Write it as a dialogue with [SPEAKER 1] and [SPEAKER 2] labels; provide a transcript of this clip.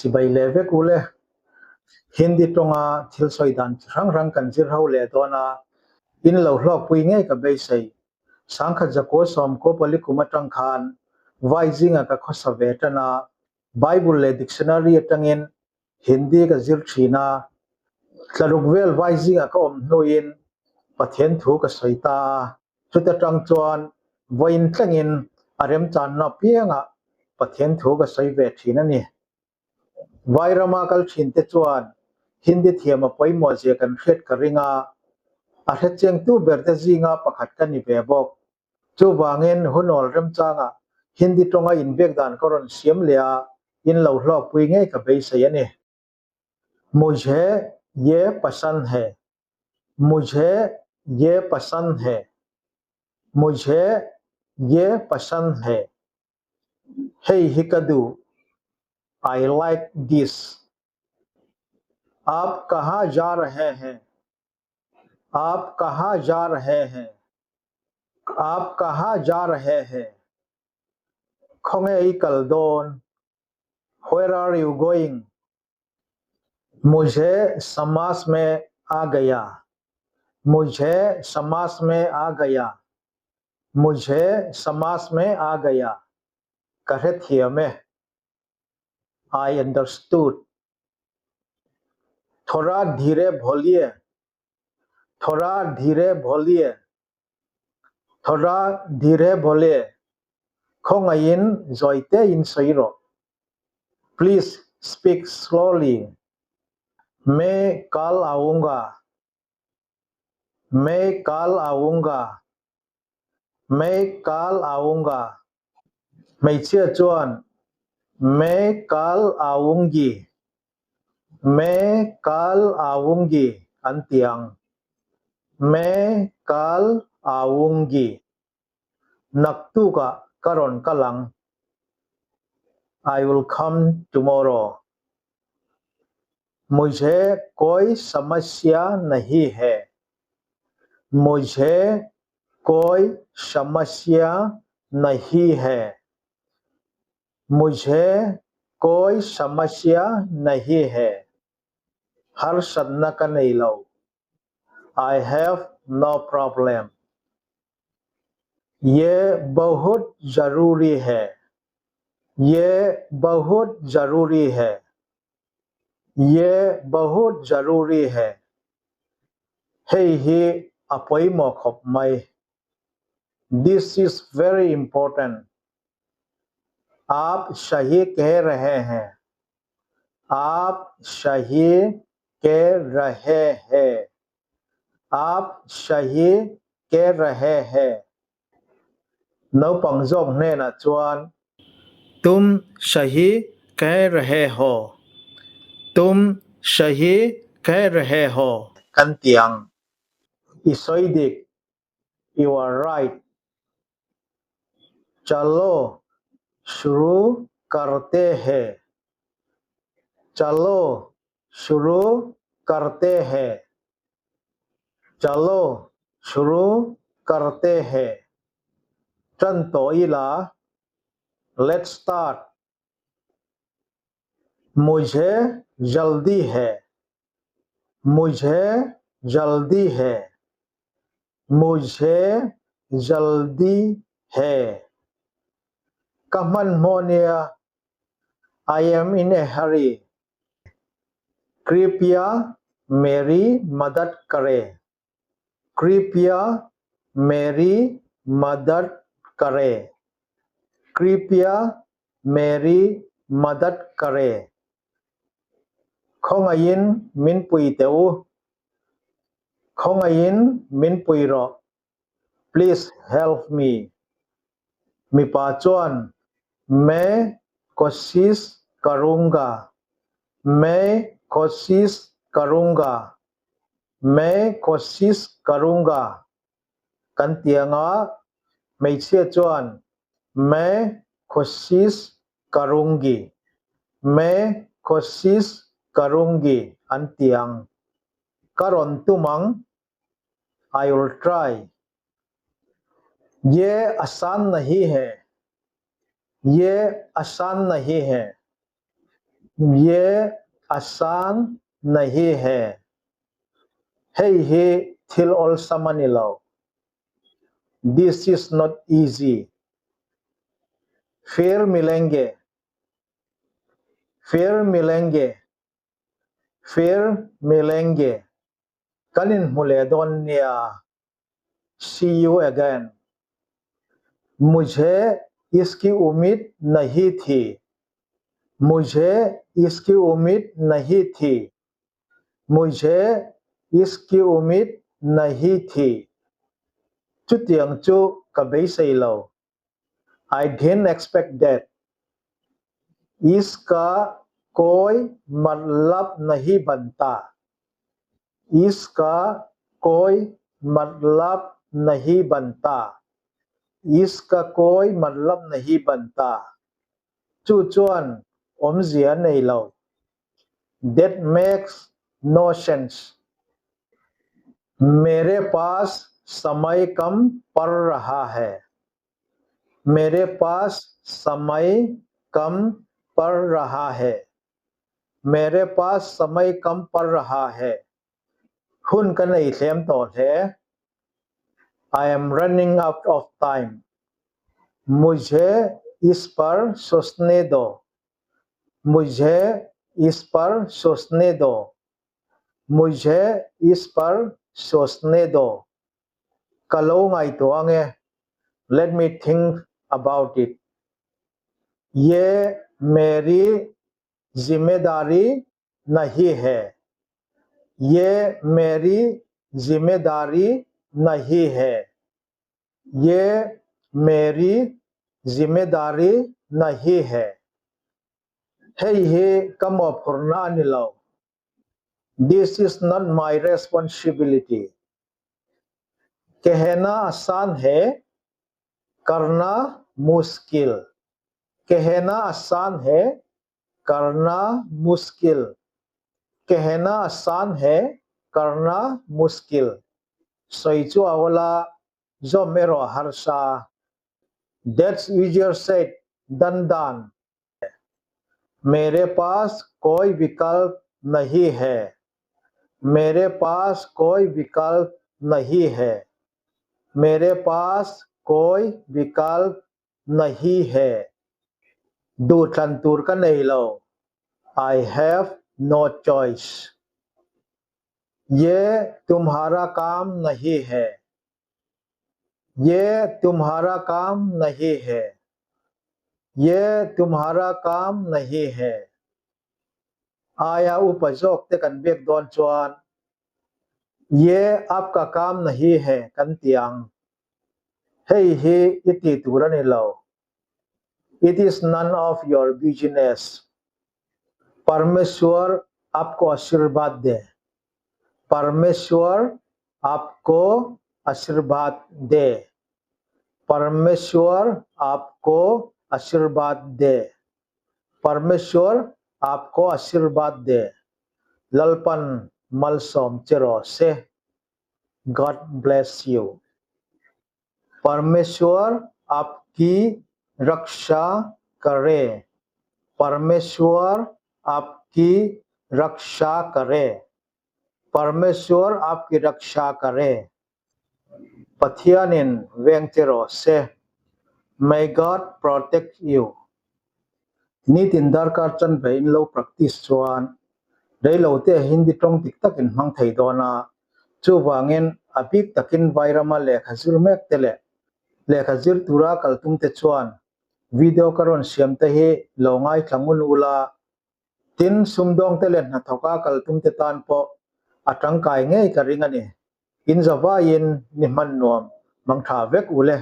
[SPEAKER 1] sibai leve kule hindi tonga thil soidan rang rang kan jir ho le dona in lo hlok pui nge ka be sei sangkha jako som ko pali kumatang khan waijinga ka khosavetana bible le dictionary atangin hindi ka zir thina tlarukvel waijinga ka om noin pathen thu ka soita chuta tang chuan voin tlangin arem chan na pianga pathen thu ka soive thina ni vairama kal thinte chuan hindi thiama poimo je kan khet ka ringa a he cheng tu berte jinga pakhat ka ni ve bok chu wangin hunol rem changa hindi tonga in bek dan koron siam lea in lo hlok pui nge ka be se ani मुझे ये पसंद है मुझे ये पसंद है मुझे ये पसंद है hey hikadu I like this आप कहाँ जा रहे हैं आप कहाँ जा रहे हैं आप कहाँ जा रहे हैं खोंगे कलदोन where are you going मुझे समास में आ गया मुझे समास में आ गया मुझे समास में आ गया कहे थिए में I understood थोड़ा धीरे बोलिए थोड़ा धीरे बोलिए थोड़ा धीरे बोले खोंगाइन जोइते इन सईरो प्लीज स्पीक स्लोली मैं कल आऊंगा मैं कल आऊंगा मैं कल आऊंगा मैं चुआन मैं कल आऊंगी मैं कल आऊंगी अंतियांग मैं कल आऊंगी नक्तु का करोन कलंग I will come tomorrow मुझे कोई समस्या नहीं है मुझे कोई समस्या नहीं है मुझे कोई समस्या नहीं है हर सदना का नहीं लो I have no problem ये बहुत जरूरी है ये बहुत जरूरी है ये बहुत जरूरी है हे ही अपई मोखप मई This is very important आप सही कह रहे हैं आप सही कह रहे हैं आप सही कह रहे हैं नौ पंगजों ने ना चुआन तुम सही कह रहे हो तुम सही कह रहे हो कंतियांग इsoidik you are right चलो शुरू करते हैं चलो शुरू करते हैं चलो शुरू करते हैं चंतो इला let's start मुझे जल्दी है मुझे जल्दी है मुझे जल्दी है कमन Moniya I am in a hurry कृपया मेरी मदद करें कृपया मेरी मदद करें कृपया मेरी मदद करें खोंगाइन मिन पुई तेउ खोंगाइन मिन पुई रो प्लीज हेल्प मी मिपाचोन मैं कोशिश करूंगा मैं कोशिश करूंगा मैं कोशिश करूंगा कंतियांगा मैं चुआन मैं कोशिश करूंगी मैं कोशिश करूंगी अंतियांग करोन तुमंग I will try ये आसान नहीं है ये आसान नहीं है ये आसान नहीं है hey he thil ol samanilo this is not easy फिर मिलेंगे फिर मिलेंगे फिर मिलेंगे कलिन मुलेदोनिया see you again मुझे इसकी उम्मीद नहीं थी मुझे इसकी उम्मीद नहीं थी मुझे इसकी उम्मीद नहीं थी चुतियंग चु कबई से लो I didn't expect that इसका कोई मतलब नहीं बनता इसका कोई मतलब नहीं बनता इसका कोई मतलब नहीं बनता चुचुअन ओमजिया नहीं लो that makes no sense मेरे पास समय कम पड़ रहा है मेरे पास समय कम पड़ रहा है मेरे पास समय कम पड़ रहा है हुन का नहीं ख्याम तो है I am running out of time मुझे इस पर सोचने दो मुझे इस पर सोचने दो मुझे इस पर सोचने दो कलो ngai तो आंगे let me think about it ये मेरी जिम्मेदारी नहीं है ये मेरी जिम्मेदारी नहीं है ये मेरी जिम्मेदारी नहीं है hey he come up purna anilo this is not my responsibility कहना आसान है करना मुश्किल कहना आसान है करना मुश्किल कहना आसान है करना मुश्किल सोइचु आवला जो मेरो Harsha that's easier said than done मेरे पास कोई विकल्प नहीं है मेरे पास कोई विकल्प नहीं है मेरे पास कोई विकल्प नहीं है दूठन दूर का नहीं लो I have no choice ये तुम्हारा काम नहीं है ये तुम्हारा काम नहीं है ये तुम्हारा काम नहीं है आया उपजोक ते कन बेक दोन चुआन ये आपका काम नहीं है कंतियांग hey he iti turani low it is none of your business परमेश्वर आपको आशीर्वाद दे परमेश्वर आपको आशीर्वाद दे परमेश्वर आपको आशीर्वाद दे परमेश्वर आपको आशीर्वाद दे ललपन मलसोम चेरो से God bless you परमेश्वर आपकी रक्षा करे परमेश्वर आपकी रक्षा करे परमेश्वर आपकी रक्षा करे पथियानिन वेंचेरो से May God protect you Nitin दरकार चन भेन लो प्रैक्टिस चुआन दे लोते हिंदी ट्रोंग टिक तक इन मंग थई दोना चुवांगेन अपिक तकिन वायरमा लेखजुर मेक तेले लेखजुर तुरा कलतुम ते चुआन वीडियो करोन सियम ते ही लोंगाई थंगुन उला tin sumdong telen na thoka kaltum te tan po atang kai nge ka ringani in zawa in ni man nuam mang tha vek ule